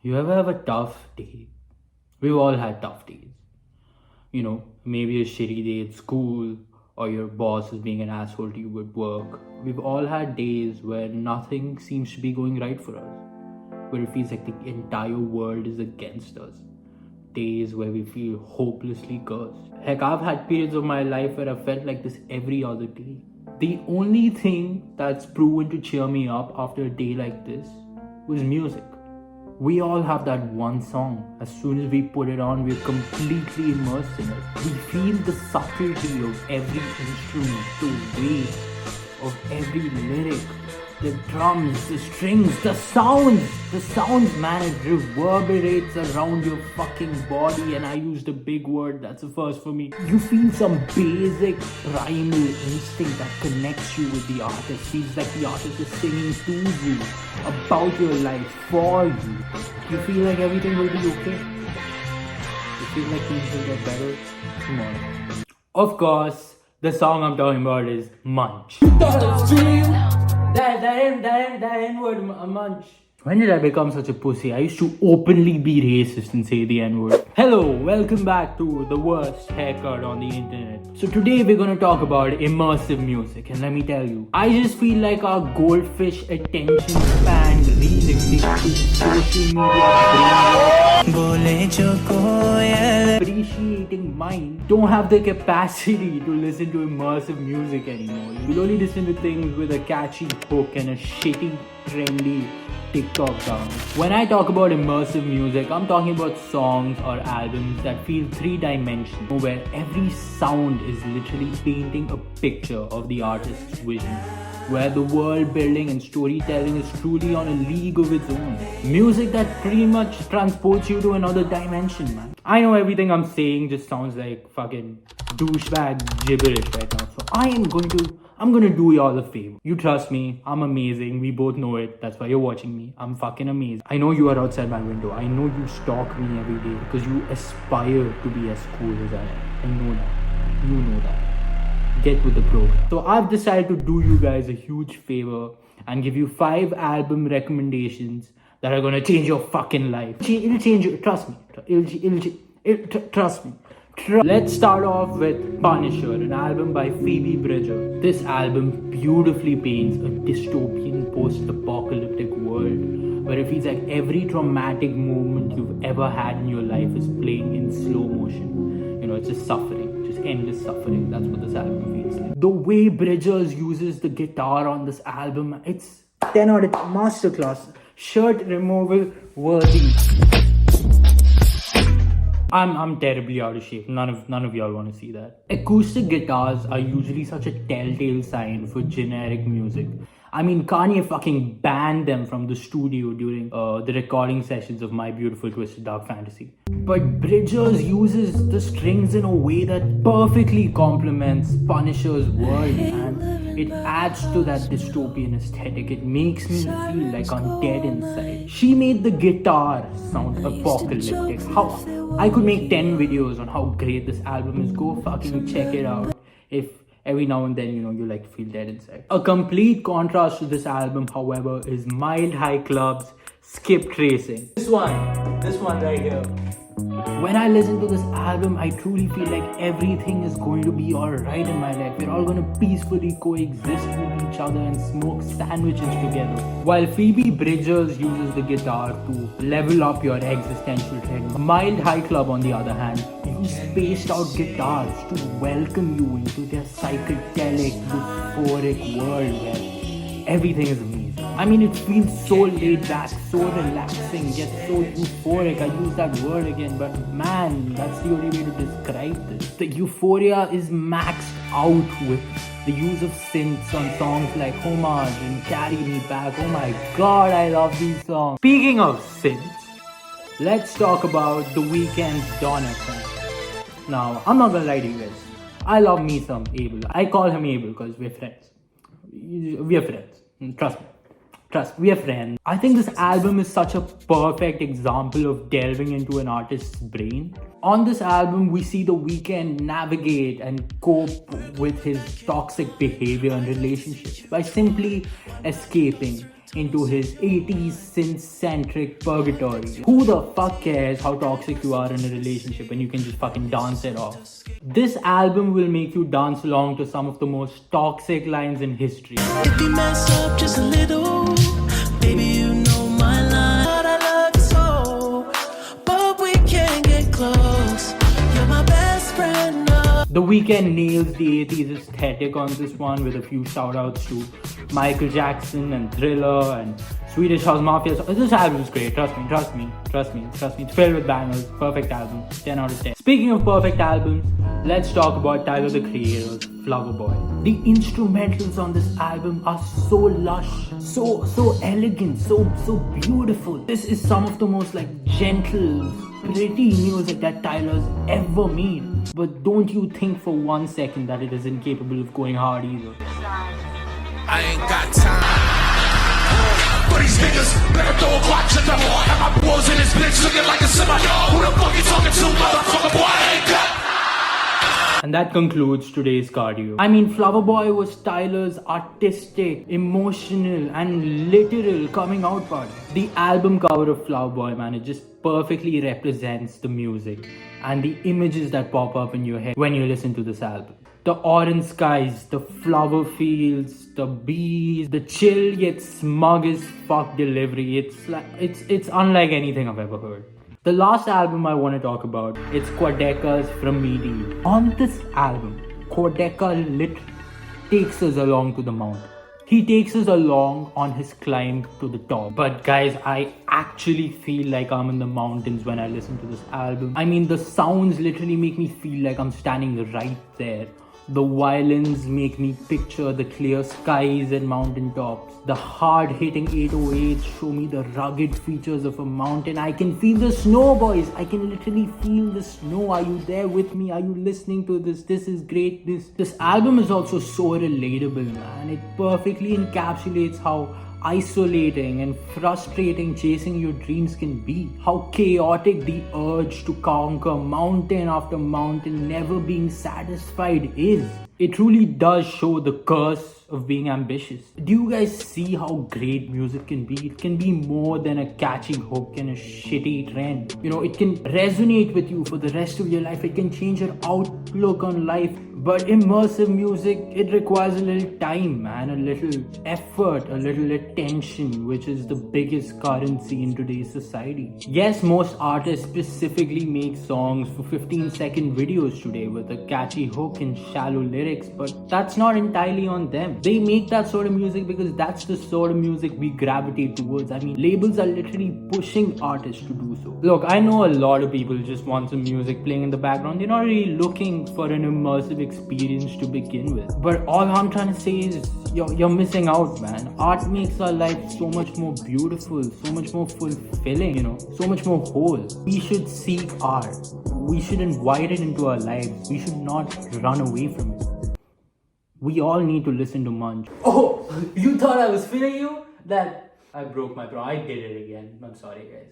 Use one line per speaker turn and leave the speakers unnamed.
You ever have a tough day? We've all had tough days. Maybe a shitty day at school, or your boss is being an asshole to you at work. We've all had days where nothing seems to be going right for us, where it feels like the entire world is against us. Days where we feel hopelessly cursed. Heck, I've had periods of my life where I felt like this every other day. The only thing that's proven to cheer me up after a day like this was music. We all have that one song. As soon as we put it on, we're completely immersed in it. We feel the subtlety of every instrument, the weight of every lyric, the drums, the strings, the sounds. The sounds, man, it reverberates around your fucking body. And I used a big word, that's a first for me. You feel some basic primal instinct that connects you with the artist. Feels like the artist is singing to you, about your life, for you. You feel like everything will be okay. You feel like things will get better tomorrow. Of course, the song I'm talking about is Munch. That N-word, Munch. When did I become such a pussy? I used to openly be racist and say the N-word. Hello, welcome back to the worst haircut on the internet. So today we're gonna talk about immersive music, and let me tell you, I just feel like our goldfish attention span really addicted to social media appreciating mind don't have the capacity to listen to immersive music anymore. You'll only listen to things with a catchy hook and a shitty, trendy TikTok dance. When I talk about immersive music, I'm talking about songs or albums that feel three-dimensional, where every sound is literally painting a picture of the artist's vision, where the world building and storytelling is truly on a league of its own. Music that pretty much transports you to another dimension, man. I know everything I'm saying just sounds like fucking douchebag gibberish right now, so I'm gonna do y'all a favor. You trust me, I'm amazing, we both know it, that's why you're watching me. I'm fucking amazing. I know you are outside my window, I know you stalk me every day because you aspire to be as cool as I am. I know that. You know that. Get with the program. So I've decided to do you guys a huge favor and give you 5 album recommendations that are gonna change your fucking life. It'll change you, trust me. Trust me. Let's start off with Punisher, an album by Phoebe Bridgers. This album beautifully paints a dystopian post-apocalyptic world where it feels like every traumatic moment you've ever had in your life is playing in slow motion. It's just suffering, just endless suffering. That's what this album feels like. The way Bridgers uses the guitar on this album, it's 10 out of 10 masterclass. Shirt removal worthy. I'm terribly out of shape. None of y'all want to see that. Acoustic guitars are usually such a telltale sign for generic music. I mean, Kanye fucking banned them from the studio during the recording sessions of My Beautiful Twisted Dark Fantasy. But Bridgers uses the strings in a way that perfectly complements Punisher's world, and it adds to that dystopian aesthetic. It makes me feel like I'm dead inside. She made the guitar sound apocalyptic. How I could make 10 videos on how great this album is. Go fucking check it out. If every now and then, you like to feel dead inside. A complete contrast to this album, however, is Mild High Club's Skip Tracing. This one right here. When I listen to this album, I truly feel like everything is going to be alright in my life. We're all going to peacefully coexist with each other and smoke sandwiches together. While Phoebe Bridgers uses the guitar to level up your existential dread, Mild High Club, on the other hand, use spaced out guitars to welcome you into their psychedelic, euphoric world where everything is amazing. I mean, it feels so laid back, so relaxing, yet so euphoric. I use that word again, but man, that's the only way to describe this. The euphoria is maxed out with the use of synths on songs like Homage and Carry Me Back. Oh my god, I love these songs. Speaking of synths, let's talk about The Weeknd's Donna song. Now, I'm not gonna lie to you guys. I love me some Abel. I call him Abel because we're friends. We're friends. Trust me. We are friends. I think this album is such a perfect example of delving into an artist's brain. On this album, we see The Weeknd navigate and cope with his toxic behavior and relationships by simply escaping into his 80s synth-centric purgatory. Who the fuck cares how toxic you are in a relationship when you can just fucking dance it off? This album will make you dance along to some of the most toxic lines in history.
If you mess up just a little, baby, you know my line. But I love you so, but we can't get close. You're my best friend.
The Weeknd nails the 80s aesthetic on this one with a few shoutouts to Michael Jackson and Thriller and Swedish House Mafia. So this album is great. Trust me. It's filled with bangers. Perfect album. 10 out of 10. Speaking of perfect albums, let's talk about Tyler the Creator's Flower Boy. The instrumentals on this album are so lush, so elegant, so beautiful. This is some of the most like gentle, pretty music that Tyler's ever made. But don't you think for one second that it is incapable of going hard either.
I ain't got time. But these niggas better throw a watch at the wall. Have my balls in this bitch looking like a semi-dog. Who the fuck you talking to, motherfucker? Boy, I ain't got.
And that concludes today's cardio. I mean, Flower Boy was Tyler's artistic, emotional, and literal coming out party. The album cover of Flower Boy, man, it just perfectly represents the music and the images that pop up in your head when you listen to this album. The orange skies, the flower fields, the bees, the chill yet smug as fuck delivery. It's unlike anything I've ever heard. The last album I want to talk about, it's Quadeca's From Midi. On this album, Quadeca literally takes us along to the mountain. He takes us along on his climb to the top. But guys, I actually feel like I'm in the mountains when I listen to this album. I mean, the sounds literally make me feel like I'm standing right there. The violins make me picture the clear skies and mountain tops. The hard-hitting 808s show me the rugged features of a mountain. I can feel the snow, boys. I can literally feel the snow. Are you there with me? Are you listening to this? This is great. This album is also so relatable, man. It perfectly encapsulates how isolating and frustrating chasing your dreams can be. How chaotic the urge to conquer mountain after mountain, never being satisfied is. It truly does show the curse of being ambitious. Do you guys see how great music can be? It can be more than a catchy hook and a shitty trend. You know, it can resonate with you for the rest of your life. It can change your outlook on life. But immersive music, it requires a little time, man, a little effort, a little attention, which is the biggest currency in today's society. Yes, most artists specifically make songs for 15-second videos today with a catchy hook and shallow lyrics, but that's not entirely on them. They make that sort of music because that's the sort of music we gravitate towards. I mean, labels are literally pushing artists to do so. Look, I know a lot of people just want some music playing in the background. They're not really looking for an immersive experience to begin with. But all I'm trying to say is you're missing out, man. Art makes our life so much more beautiful, so much more fulfilling, you know, so much more whole. We should seek art. We should invite it into our lives. We should not run away from it. We all need to listen to Munch. Oh, you thought I was feeling you? That I broke my bro. I did it again. I'm sorry, guys.